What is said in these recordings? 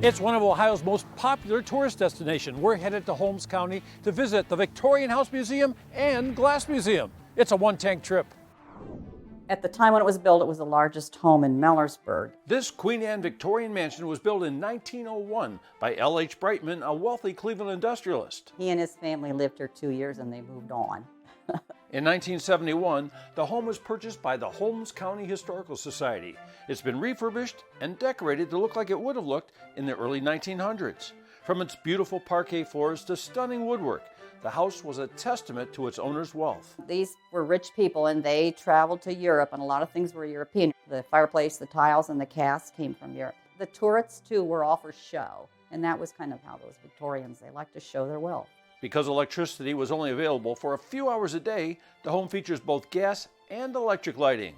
It's one of Ohio's most popular tourist destinations. We're headed to Holmes County to visit the Victorian House Museum and Glass Museum. It's a one-tank trip. At the time when it was built, it was the largest home in Millersburg. This Queen Anne Victorian mansion was built in 1901 by L.H. Brightman, a wealthy Cleveland industrialist. He and his family lived here 2 years and they moved on. In 1971, the home was purchased by the Holmes County Historical Society. It's been refurbished and decorated to look like it would have looked in the early 1900s. From its beautiful parquet floors to stunning woodwork, the house was a testament to its owner's wealth. These were rich people and they traveled to Europe, and a lot of things were European. The fireplace, the tiles, and the casts came from Europe. The turrets, too, were all for show, and that was kind of how those Victorians, they liked to show their wealth. Because electricity was only available for a few hours a day, the home features both gas and electric lighting.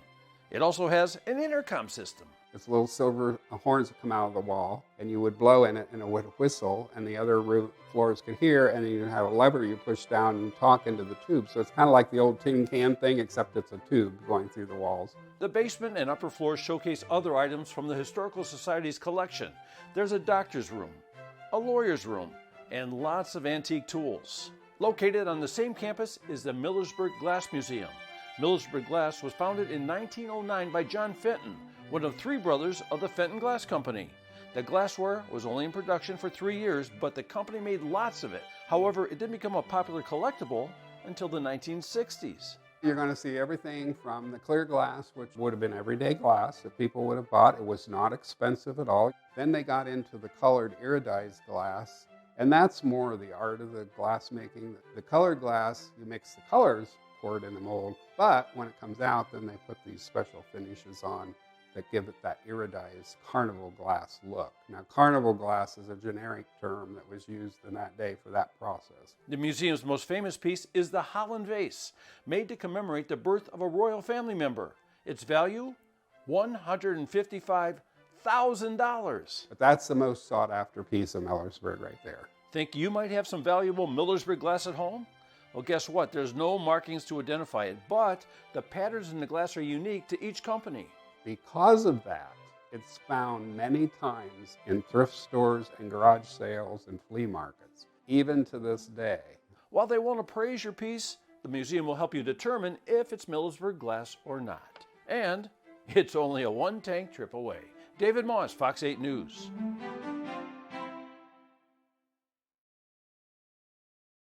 It also has an intercom system. It's little silver horns that come out of the wall, and you would blow in it and it would whistle, and the other floors could hear, and then you have a lever you push down and talk into the tube. So it's kind of like the old tin can thing, except it's a tube going through the walls. The basement and upper floors showcase other items from the Historical Society's collection. There's a doctor's room, a lawyer's room, and lots of antique tools. Located on the same campus is the Millersburg Glass Museum. Millersburg Glass was founded in 1909 by John Fenton, one of three brothers of the Fenton Glass Company. The glassware was only in production for 3 years, but the company made lots of it. However, it didn't become a popular collectible until the 1960s. You're going to see everything from the clear glass, which would have been everyday glass that people would have bought. It was not expensive at all. Then they got into the colored iridized glass, and that's more of the art of the glass making. The colored glass, you mix the colors, pour it in the mold, but when it comes out, then they put these special finishes on that give it that iridized carnival glass look. Now, carnival glass is a generic term that was used in that day for that process. The museum's most famous piece is the Holland vase, made to commemorate the birth of a royal family member. Its value, $155,000. But that's the most sought after piece of Millersburg right there. Think you might have some valuable Millersburg glass at home? Well, guess what? There's no markings to identify it, but the patterns in the glass are unique to each company. Because of that, it's found many times in thrift stores and garage sales and flea markets, even to this day. While they won't appraise your piece, the museum will help you determine if it's Millersburg glass or not. And it's only a one-tank trip away. David Moss, Fox 8 News.